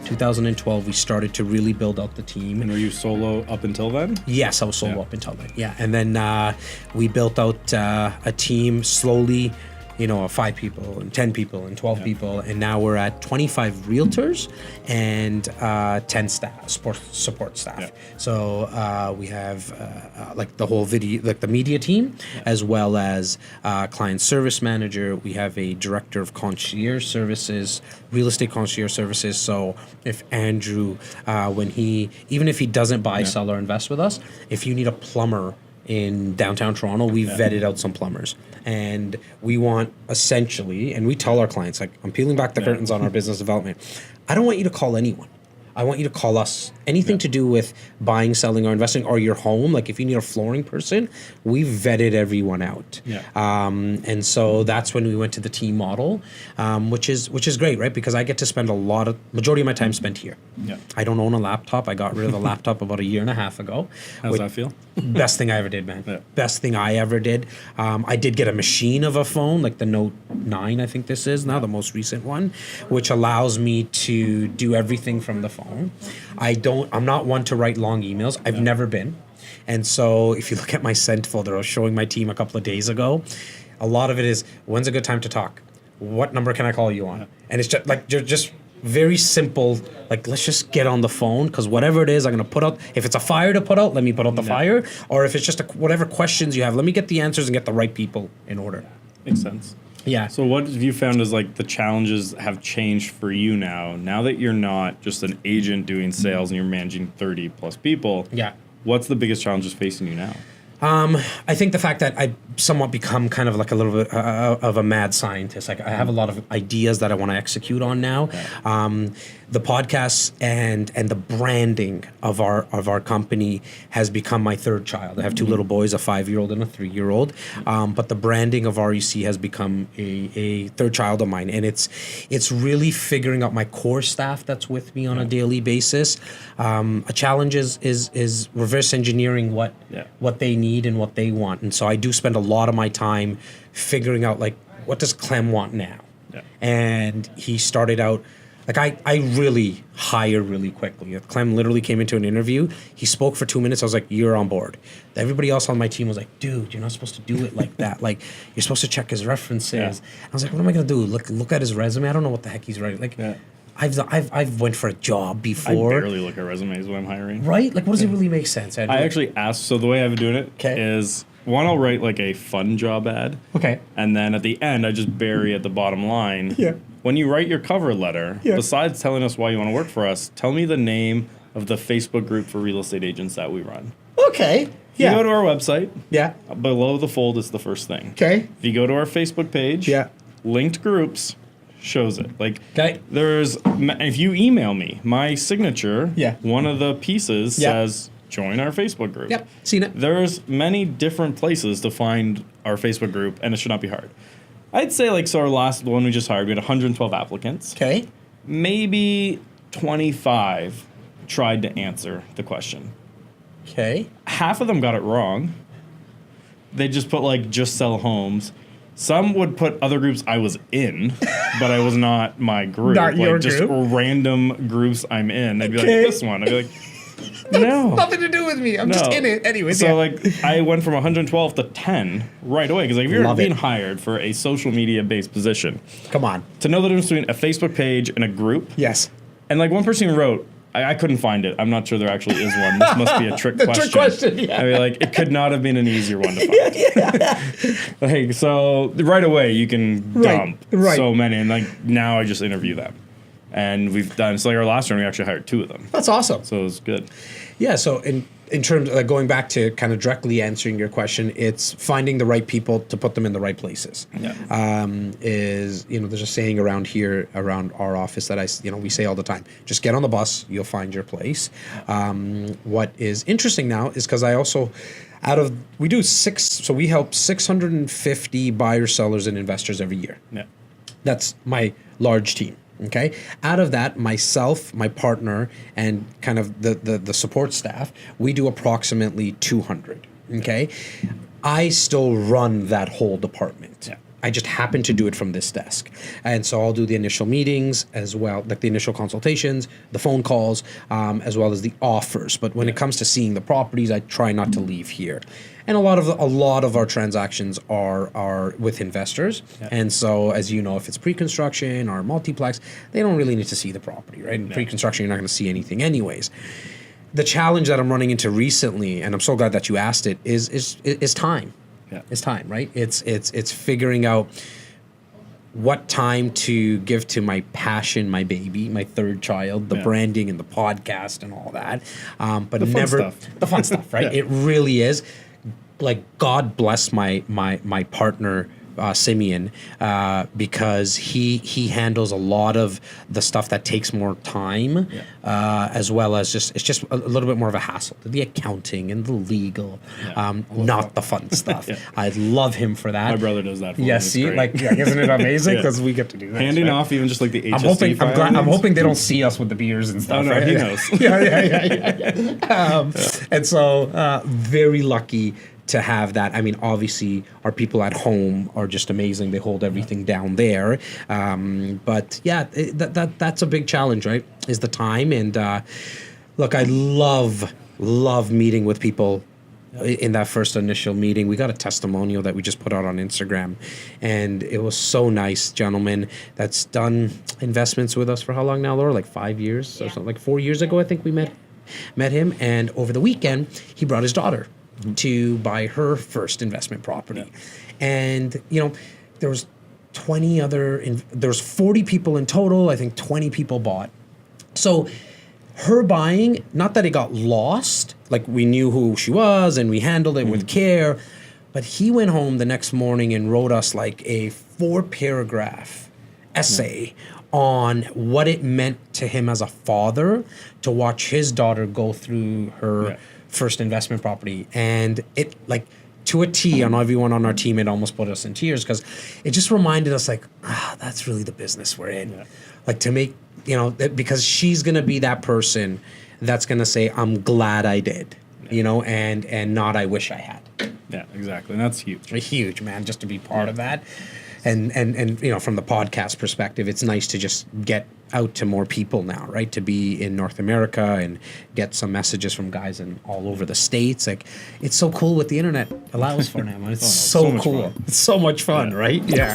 2012, we started to really build out the team. And were you solo up until then? Yes, I was solo up until then. Yeah, and then we built out a team slowly. Of 5 people and 10 people and 12 people, and now we're at 25 realtors and 10 staff, support staff. Yeah. So we have like the whole video, like the media team, as well as client service manager. We have a director of concierge services, real estate concierge services. So if Andrew, even if he doesn't buy, sell, or invest with us, if you need a plumber in downtown Toronto, we vetted out some plumbers, and we want essentially, and we tell our clients, like, I'm peeling back the curtains on our business development. I don't want you to call anyone. I want you to call us. Anything to do with buying, selling, or investing, or your home. Like if you need a flooring person, we vetted everyone out. Yeah. And so that's when we went to the team model, which is great, right? Because I get to spend majority of my time spent here. Yeah. I don't own a laptop. I got rid of the laptop about 1.5 years ago. How's that feel? Best thing I ever did, man. Yeah. Best thing I ever did. I did get a machine of a phone, like the Note 9, I think this is now, the most recent one, which allows me to do everything from the phone. I'm not one to write long emails. I've never been. And so if you look at my sent folder, I was showing my team a couple of days ago, a lot of it is, when's a good time to talk? What number can I call you on? And it's just like, just very simple, like, let's just get on the phone, because whatever it is, I'm going to put out, if it's a fire to put out, let me put out the fire. Or if it's just whatever questions you have, let me get the answers and get the right people in order. Makes sense. Yeah. So what have you found is like the challenges have changed for you now that you're not just an agent doing sales and you're managing 30 plus people? Yeah. What's the biggest challenges facing you now? I think the fact that I somewhat become kind of like a little bit of a mad scientist. Like I have a lot of ideas that I want to execute on now. Okay. The podcasts and the branding of our company has become my third child. I have 2 little boys, a 5-year-old and a 3-year-old. But the branding of REC has become a third child of mine, and it's really figuring out my core staff that's with me on a daily basis. A challenge is reverse engineering what they need and what they want, and so I do spend a lot of my time figuring out, like, what does Clem want now? Yeah. And he started out, like, I really hire really quickly. Clem literally came into an interview. He spoke for 2 minutes. I was like, you're on board. Everybody else on my team was like, dude, you're not supposed to do it like that. Like, you're supposed to check his references. Yeah. I was like, what am I going to do? Look at his resume. I don't know what the heck he's writing. Like, I've went for a job before. I barely look at resumes when I'm hiring. Right? Like, what does it really make sense, Andrew? I actually asked, so the way I've been doing it is, one, I'll write like a fun job ad. Okay. And then at the end, I just bury at the bottom line. Yeah. When you write your cover letter, besides telling us why you want to work for us, tell me the name of the Facebook group for real estate agents that we run. Okay. If you go to our website, below the fold is the first thing. Okay. If you go to our Facebook page, linked groups shows it. Like, if you email me, my signature, one of the pieces says, join our Facebook group. Yep, seen it. There's many different places to find our Facebook group, and it should not be hard. I'd say, like, so our last one we just hired, we had 112 applicants. Okay. Maybe 25 tried to answer the question. Okay. Half of them got it wrong. They just put, like, just sell homes. Some would put other groups I was in, but I was not my group. Not like, your just group? Random groups I'm in. They'd be like, this one. I'd be like, no. Nothing to do with me. I'm just in it anyways. So, like, I went from 112 to 10 right away. Because, like, if you're being hired for a social media-based position. Come on. To know the difference between a Facebook page and a group. Yes. And, like, one person wrote, I couldn't find it. I'm not sure there actually is one. This must be a trick question. Trick question, yeah. I mean, like, it could not have been an easier one to find. Like, so right away you can dump so many. And, like, now I just interview them. And we've done, so like our last round, we actually hired 2 of them. That's awesome. So it was good. Yeah, so in terms of, like, going back to kind of directly answering your question, it's finding the right people to put them in the right places. Yeah. There's a saying around here, around our office that we say all the time, just get on the bus, you'll find your place. What is interesting now is because I also, we help 650 buyers, sellers, and investors every year. Yeah. That's my large team. Okay. Out of that, myself, my partner, and kind of the support staff, we do approximately 200. Okay. I still run that whole department. Yeah. I just happen to do it from this desk. And so I'll do the initial meetings as well, like the initial consultations, the phone calls, as well as the offers. But when it comes to seeing the properties, I try not to leave here. And a lot of our transactions are with investors. Yeah. And so, as you know, if it's pre-construction or multiplex, they don't really need to see the property, right? In pre-construction, you're not going to see anything anyways. The challenge that I'm running into recently, and I'm so glad that you asked it, is time. Yeah. It's time, right? It's figuring out what time to give to my passion, my baby, my third child, the branding and the podcast and all that. But the fun stuff, right? Yeah. It really is. Like, God bless my partner, Simeon, because he handles a lot of the stuff that takes more time, as well as it's just a little bit more of a hassle. The accounting and the legal, not the fun stuff. I love him for that. My brother does that for me. Yeah, see, isn't it amazing? Because we get to do that. Handing off even just like the HST I'm hoping they don't see us with the beers and stuff. Oh, no, right? he knows. Yeah. And so, very lucky to have that. I mean, obviously, our people at home are just amazing. They hold everything down there. But yeah, that's a big challenge, right? Is the time. And look, I love meeting with people. In that first initial meeting, we got a testimonial that we just put out on Instagram, and it was so nice. Gentleman that's done investments with us for how long now, Laura? Like 5 years or something. Like 4 years ago, I think we met him. And over the weekend, he brought his daughter to buy her first investment property. And, there was 40 people in total. I think 20 people bought. So her buying, not that it got lost, like we knew who she was and we handled it with care, but he went home the next morning and wrote us like a 4-paragraph essay on what it meant to him as a father to watch his daughter go through her first investment property. And it, like, to a T, on everyone on our team, it almost put us in tears, because it just reminded us, like, that's really the business we're in. Like, to make, because she's going to be that person that's going to say, I'm glad I did, and not I wish I had. Yeah, exactly. And that's huge. Huge, man, just to be part of that. And from the podcast perspective, it's nice to just get out to more people now, right? To be in North America and get some messages from guys in all over the States. Like, it's so cool what the internet allows for now. It's so cool. It's so much fun, right? Yeah.